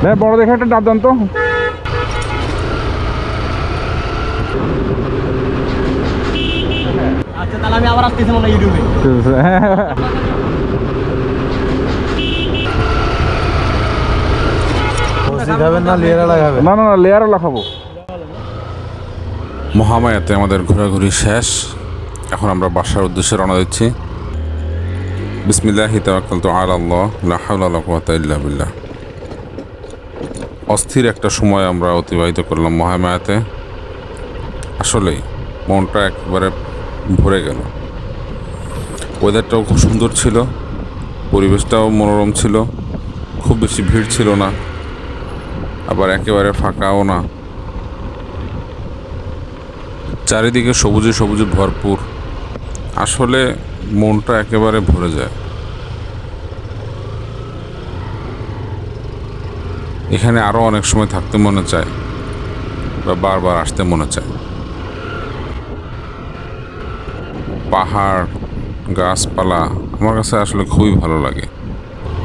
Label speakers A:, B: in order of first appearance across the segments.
A: ভাই বড় দেখে একটা ডাব দেন তো।
B: আচ্ছা তাহলে আমি আবার আসতেছি মনে হয় ইউটিউবে।
C: খাবেন না লেয়ারওয়ালা খাবেন?
A: না না না, লেয়ারওয়ালা খাবো।
D: মহামায়াতে আমাদের ঘোরাঘুরি শেষ। এখন আমরা বাসার উদ্দেশ্যে রওনা দিচ্ছি। বিসমিল্লাহি তাওয়াক্কালতু আলাল্লাহ, লা হাওলা ওয়ালা কুওয়াতা ইল্লা বিল্লাহ। অস্থির একটা সময় আমরা অতিবাহিত করলাম মহামায়াতে। আসলেই মনটা একবারে ভরে গেল। ওয়েদারটাও খুব সুন্দর ছিল, পরিবেশটাও মনোরম ছিল, খুব বেশি ভিড় ছিল না, আবার একেবারে ফাঁকাও না। চারিদিকে সবুজে সবুজে ভরপুর। আসলে মনটা একেবারে ভরে যায়। এখানে আরও অনেক সময় থাকতে মনে চায় বা বারবার আসতে মনে চায়। পাহাড়, গাছপালা আমার কাছে আসলে খুবই ভালো লাগে।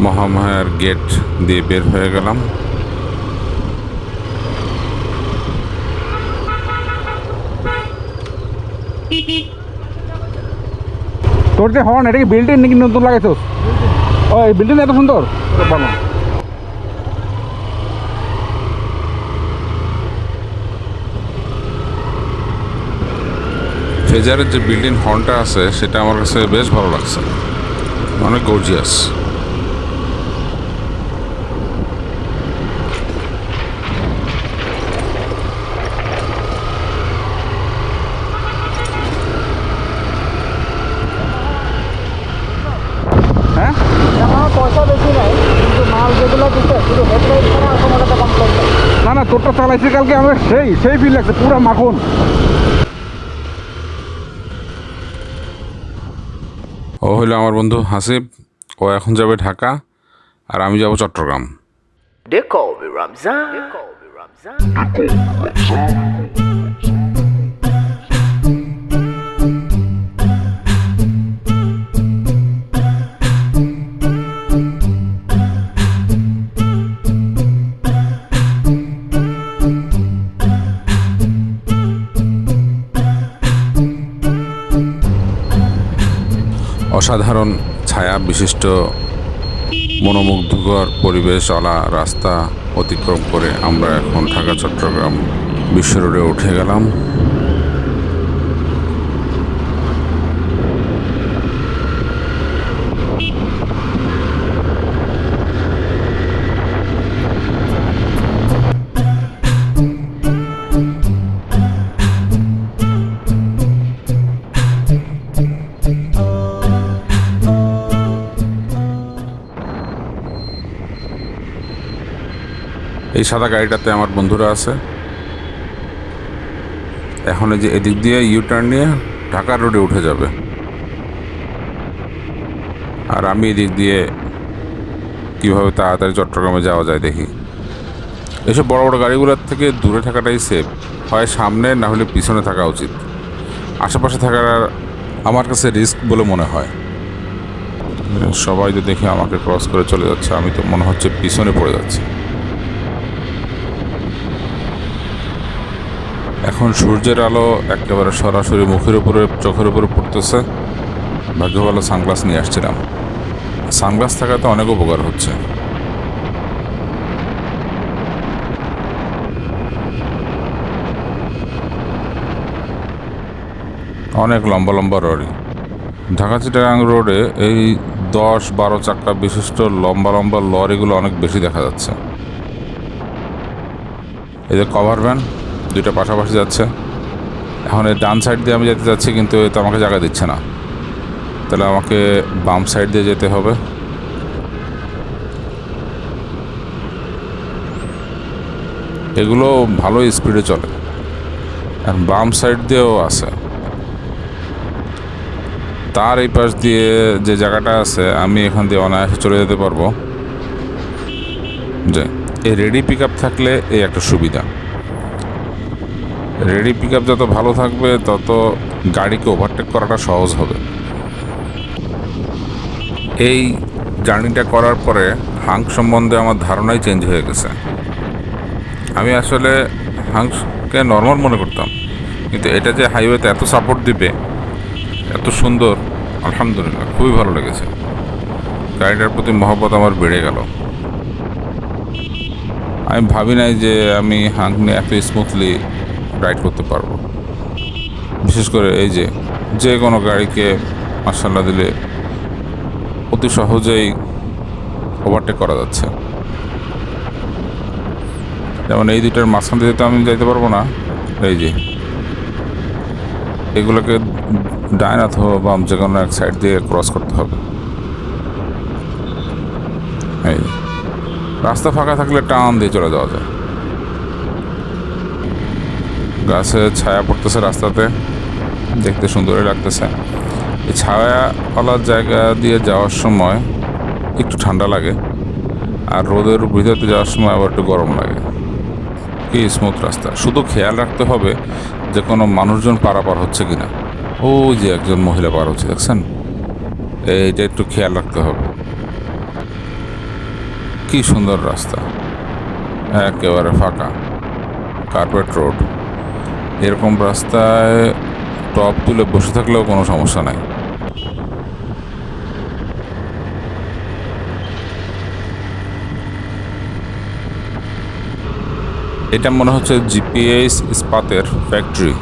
D: মহামায়ার গেট দিয়ে বের হয়ে গেলাম।
A: তোর যে হর্ন, এটা কি বিল্ডিং নাকি নতুন লাগাইছো? ও এই বিল্ডিং এত সুন্দর বাবা।
D: ফেজারের যে বিল্ডিং হর্নটা আছে সেটা আমার কাছে বেশ ভালো লাগছে, অনেক গর্জিয়াস।
A: হ্যাঁ
B: পয়সা বেশি নাই, কিন্তু মাল যেগুলো দিচ্ছে শুধু হেডলাইট ছাড়া কোনো একটা কমপ্লেন নেই।
A: না না, তোরটা চালাইছি কালকে, আমার সেই ফিল লাগছে, পুরো মাখন।
D: ও হইলো আমার বন্ধু হাসিব। ও এখন যাবে ঢাকা আর আমি যাব চট্টগ্রাম। অসাধারণ ছায়া বিশিষ্ট মনোমুগ্ধকর পরিবেশওয়ালা রাস্তা অতিক্রম করে আমরা এখন ঢাকা চট্টগ্রাম বিশ্ব রোডে উঠে গেলাম। এই সাদা গাড়িটাতে আমার বন্ধুরা আছে। এখন এই যে এদিক দিয়ে ইউটার্ন নিয়ে ঢাকার রোডে উঠে যাবে, আর আমি এদিক দিয়ে কীভাবে তাড়াতাড়ি চট্টগ্রামে যাওয়া যায় দেখি। এসব বড় বড় গাড়িগুলোর থেকে দূরে থাকাটাই সেফ, হয় সামনে না হলে পিছনে থাকা উচিত। আশেপাশে থাকার আমার কাছে রিস্ক বলে মনে হয়। সবাই তো দেখে আমাকে ক্রস করে চলে যাচ্ছে, আমি তো মনে হচ্ছে পিছনে পড়ে যাচ্ছি। এখন সূর্যের আলো একেবারে সরাসরি মুখের উপরে, চোখের উপরে পড়তেছে। ভাগ্য ভালো সানগ্লাস নিয়ে আসছিলাম, সানগ্লাস থাকাতে অনেক উপকার হচ্ছে। অনেক লম্বা লম্বা রডি। ঢাকা চিটাগাং রোডে এই 10-12 চাক্কা বিশিষ্ট লম্বা লম্বা লরিগুলো অনেক বেশি দেখা যাচ্ছে। এই যে কভার ভ্যান দুইটা পাশাপাশি যাচ্ছে। এখন এই ডান সাইড দিয়ে আমি যেতে যাচ্ছি, কিন্তু এ তো আমাকে জায়গা দিচ্ছে না, তাহলে আমাকে বাম সাইড দিয়ে যেতে হবে। এগুলো ভালো স্পিডে চলে, আর বাম সাইড দিয়েও আছে। তার এই পাশ দিয়ে যে জায়গাটা আছে আমি এখান দিয়ে অনায়াসে চলে যেতে পারবো। যে এই রেডি পিক আপ থাকলে এই একটা সুবিধা। রেডি পিক আপ যত ভালো থাকবে তত গাড়িকে ওভারটেক করাটা সহজ হবে। এই জার্নিটা করার পরে হাঙ্ক সম্বন্ধে আমার ধারণাই চেঞ্জ হয়ে গেছে। আমি আসলে হাঙ্ককে নর্মাল মনে করতাম, কিন্তু এটা যে হাইওয়েতে এত সাপোর্ট দিবে, এত সুন্দর, আলহামদুলিল্লাহ খুবই ভালো লেগেছে। গাড়িটার প্রতি মহব্বত আমার বেড়ে গেল। আমি ভাবি নাই যে আমি হাঙ্ক নিয়ে এত স্মুথলি রাইড করতে পারবো। বিশেষ করে এই যে কোনো গাড়িকে মাশাআল্লাহ দিলে অতি সহজেই ওভারটেক করা যাচ্ছে। যেমন এই দুইটার মাঝখান দিয়ে তো আমি যাইতে পারবো না, এই যে এগুলোকে ডাইন অথবা বাম যে কোনো এক সাইড দিয়ে ক্রস করতে হবে। এই রাস্তা ফাঁকা থাকলে টান দিয়ে চলে যাওয়া যায়। গাছে ছায়া পড়তেছে রাস্তাতে, দেখতে সুন্দরই লাগতেছে। এই ছায়াওয়ালা জায়গা দিয়ে যাওয়ার সময় একটু ঠান্ডা লাগে, আর রোদের ভিতরে যাওয়ার সময় আবার একটু গরম লাগে। কি স্মুথ রাস্তা! শুধু খেয়াল রাখতে হবে যে কোনো মানুষজন পারাপার হচ্ছে কিনা। ওই যে একজন মহিলা পার হচ্ছে, দেখছেন? এইটা একটু খেয়াল রাখতে হবে। কি সুন্দর রাস্তা, একেবারে ফাঁকা, কার্পেট রোড। এরকম রাস্তায় টপ তুলে বসে থাকলেও কোনো সমস্যা নাই। এটা মনে হচ্ছে জিপিএস ইস্পাতের ফ্যাক্টরি।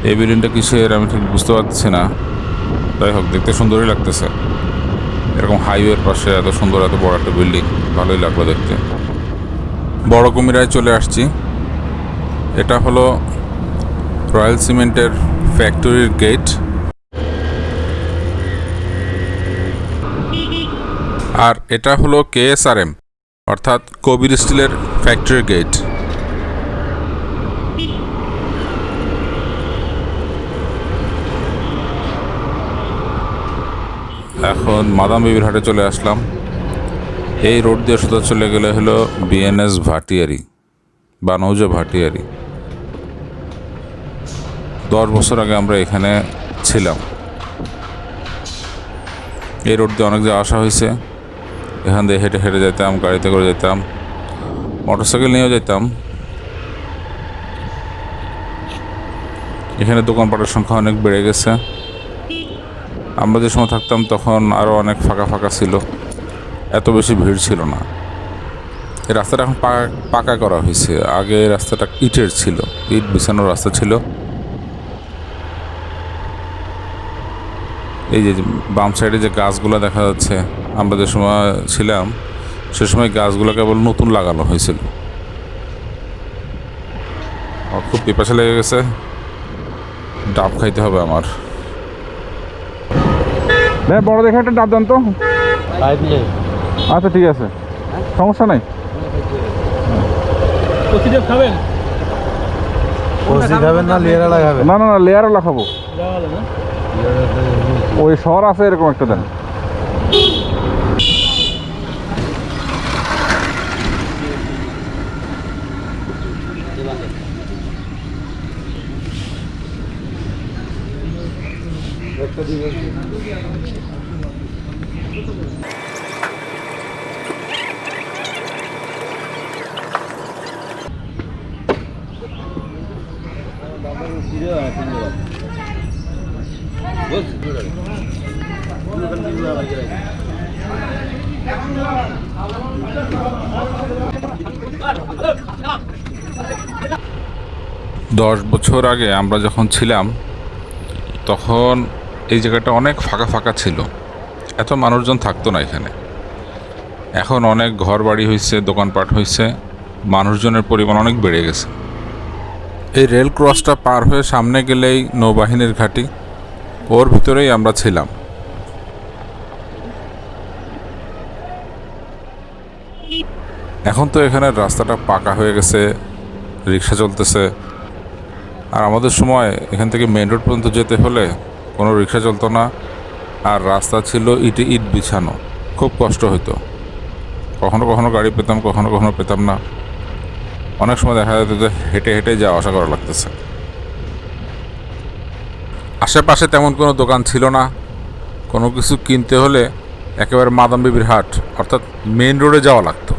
D: এই বিল্ডিংটা কিসের আমি ঠিক বুঝতে পারছি না, যাই হোক দেখতে সুন্দরই লাগতেছে। এরকম হাইওয়ের পাশে এত সুন্দর এত বড় একটা বিল্ডিং, ভালোই লাগলো দেখতে। বড় কুমিরায় চলে আসছি। এটা হলো রয়্যাল সিমেন্টের ফ্যাক্টরির গেট। আর এটা হলো KSRM অর্থাৎ কবির স্টিলের ফ্যাক্টরির গেট। এখন মাদাম বিবির হাটে চলে আসলাম। এই রোড দিয়ে সোজা চলে গেলে হলো BNS ভাটিয়ারি বা নৌজা ভাটিয়ারি। 10 বছর আগে আমরা এখানে ছিলাম। এই রোড দিয়ে অনেক জায়গা আসা হয়েছে। এখান দিয়ে হেঁটে হেঁটে যেতাম, গাড়িতে করে যেতাম, মোটরসাইকেল নিয়েও যেতাম। এখানে দোকানপাটের সংখ্যা অনেক বেড়ে গেছে। আমরা যে সময় থাকতাম তখন আরও অনেক ফাঁকা ফাঁকা ছিল, এত বেশি ভিড় ছিল না। এই রাস্তাটা এখন পাকা করা হয়েছে। আগে এই রাস্তাটা ইটের ছিল, ইট বিছানোর রাস্তা ছিল। এই যে বাম সাইডে যে গাছগুলো দেখা যাচ্ছে, আমরা যে সময় ছিলাম সে সময় গাছগুলো কেবল নতুন লাগানো হয়েছিল। আমার খুব পিপাসা লেগে গেছে, ডাব খাইতে হবে আমার।
A: বড় দেখে একটা ডাব দেন তো। আচ্ছা ঠিক আছে, সমস্যা নাই।
B: খাবেন?
C: খাবেন না লেয়ারা খাবেন?
A: না না না, লেয়ারওয়ালা খাবো। ওই শহর আছে এরকম একটা দেন।
D: দশ বছর আগে আমরা যখন ছিলাম তখন এই জায়গাটা অনেক ফাঁকা ফাঁকা ছিল, এত মানুষজন থাকতো না এখানে। এখন অনেক ঘর বাড়ি হয়েছে, দোকানপাট হয়েছে, মানুষজনের পরিমাণ অনেক বেড়ে গেছে। এই রেল ক্রসটা পার হয়ে সামনে গেলেই নৌবাহিনীর ঘাঁটি, ওর ভিতরেই আমরা ছিলাম। এখন তো এখানে রাস্তাটা পাকা হয়ে গেছে, রিক্সা চলতেছে। আর আমাদের সময় এখান থেকে মেন রোড পর্যন্ত যেতে হলে কোনো রিক্সা চলতো না, আর রাস্তা ছিল ইট বিছানো, খুব কষ্ট হতো। কখনো কখনো গাড়ি পেতাম, কখনো কখনো পেতাম না। অনেক সময় দেখা যেত যে হেঁটে হেঁটে যাওয়া আসা করা লাগতেছে। আশেপাশে তেমন কোনো দোকান ছিল না, কোনো কিছু কিনতে হলে একেবারে মাদাম বিবির হাট অর্থাৎ মেইন রোডে যাওয়া লাগতো।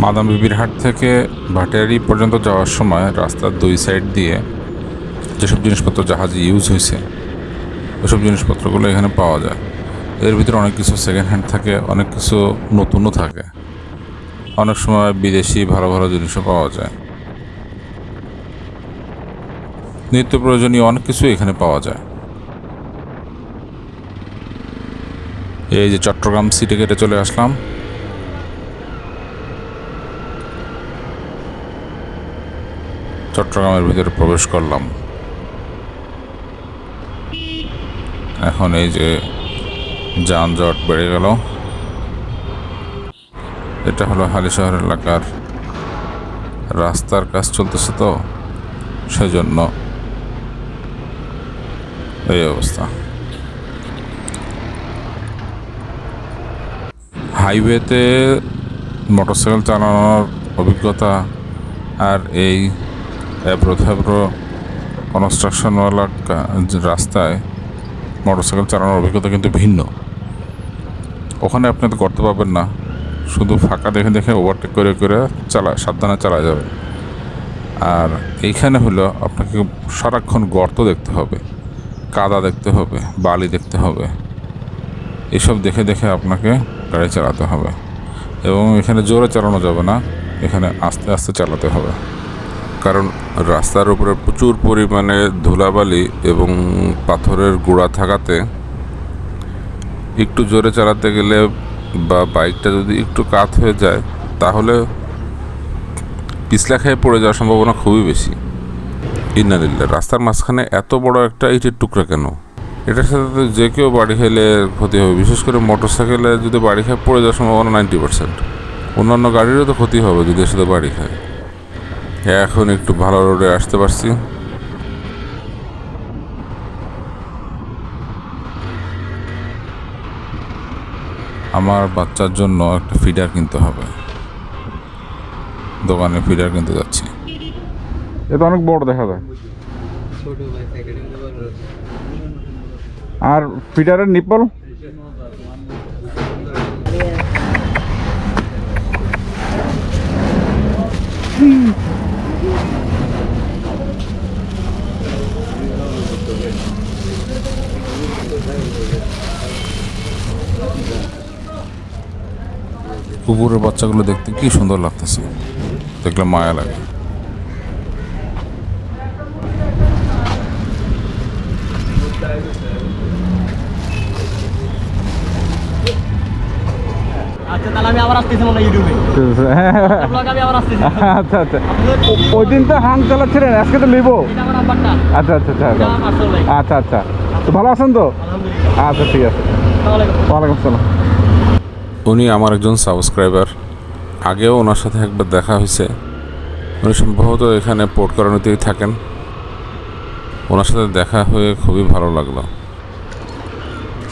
D: মাদাম বিবির হাট থেকে ভাটিয়ারি পর্যন্ত যাওয়ার সময় রাস্তার দুই সাইড দিয়ে যেসব জিনিসপত্র জাহাজে ইউজ হয়েছে ওসব জিনিসপত্রগুলো এখানে পাওয়া যায়। এর ভিতরে অনেক কিছু সেকেন্ড হ্যান্ড থাকে, অনেক কিছু নতুনও থাকে, অনেক সময় বিদেশি ভালো ভালো জিনিসও পাওয়া যায়। নিত্য প্রয়োজনীয় অনেক কিছু এখানে পাওয়া যায়। এই যে চট্টগ্রাম সিটি গেটে চলে আসলাম। চট্টগ্রামের ভিতরে প্রবেশ করলাম। এখন এই যে যানজট বেড়ে গেল। এটা হলো হালিশহর এলাকার রাস্তার কাজ চলতেছে, তো সেজন্য এই অবস্থা। হাইওয়েতে মোটরসাইকেল চালানোর অভিজ্ঞতা আর এই অ্যাব্রো কনস্ট্রাকশনওয়ালা রাস্তায় মোটরসাইকেল চালানোর অভিজ্ঞতা কিন্তু ভিন্ন। ওখানে আপনি তো করতে পারবেন না, শুধু ফাঁকা দেখে দেখে ওভারটেক করে করে সাবধানে চালা যাবে। আর এইখানে হলো আপনাকে সারাক্ষণ গর্ত দেখতে হবে, কাদা দেখতে হবে, বালি দেখতে হবে, এসব দেখে দেখে আপনাকে গাড়ি চালাতে হবে। এবং এখানে জোরে চালানো যাবে না, এখানে আস্তে আস্তে চালাতে হবে, কারণ রাস্তার উপরে প্রচুর পরিমাণে ধুলাবালি এবং পাথরের গুঁড়া থাকাতে একটু জোরে চালাতে গেলে বা বাইকটা যদি একটু কাত হয়ে যায় তাহলে পিছলা খেয়ে পড়ে যাওয়ার সম্ভাবনা খুবই বেশি। ইন্নালিল্লাহ, রাস্তার মাঝখানে এত বড় একটা ইটের টুকরা কেন? এটার সাথে তো যে কেউ বাড়ি খেলে ক্ষতি হবে, বিশেষ করে মোটরসাইকেলে যদি বাড়ি খেয়ে পড়ে যাওয়ার সম্ভাবনা 90%। অন্যান্য গাড়িরও তো ক্ষতি হবে যদি এর সাথে বাড়ি খায়। এখন একটু ভালো রোডে আসতে পারছি। আমার বাচ্চার জন্য একটা ফিডার কিনতে হবে, দোকানে ফিডার কিনতে যাচ্ছি।
A: এটা অনেক বড় দেখা যায়। আর ফিডারের নিপল
D: কুকুরের বাচ্চাগুলো দেখতে কি সুন্দর লাগতেছে, দেখলে মায়া লাগে।
B: আচ্ছা, তাহলে আমি আবার আসতেছি মনে হয় ইউটিউবে। আমি আবার আসতেছি।
A: আচ্ছা আচ্ছা, ওই দিন তো হাং চালাচ্ছিলেন, আজকে তো লিবো।
B: এটা আমার নাম্বারটা।
A: আচ্ছা আচ্ছা আচ্ছা আচ্ছা আচ্ছা, তো ভালো আছেন তো?
B: আলহামদুলিল্লাহ।
A: আচ্ছা ঠিক আছে,
B: আসসালামু আলাইকুম।
A: ওয়ালাইকুম আসসালাম।
D: উনি আমার একজন সাবস্ক্রাইবার, আগেও ওনার সাথে একবার দেখা হয়েছে। উনি সম্ভবত এখানে পোর্ট করানোতেই থাকেন। ওনার সাথে দেখা হয়ে খুবই ভালো লাগলো।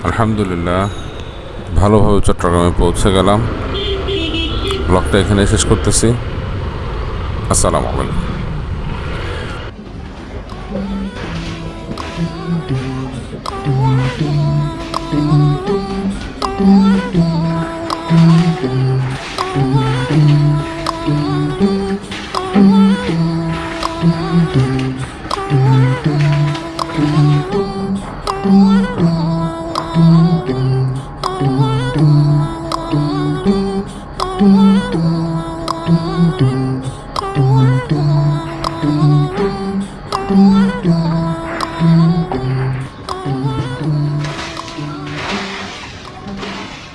D: আলহামদুলিল্লাহ, ভালোভাবে চট্টগ্রামে পৌঁছে গেলাম। ব্লগটা এখানে শেষ করতেছি। আসসালামু আলাইকুম।
E: Dum dum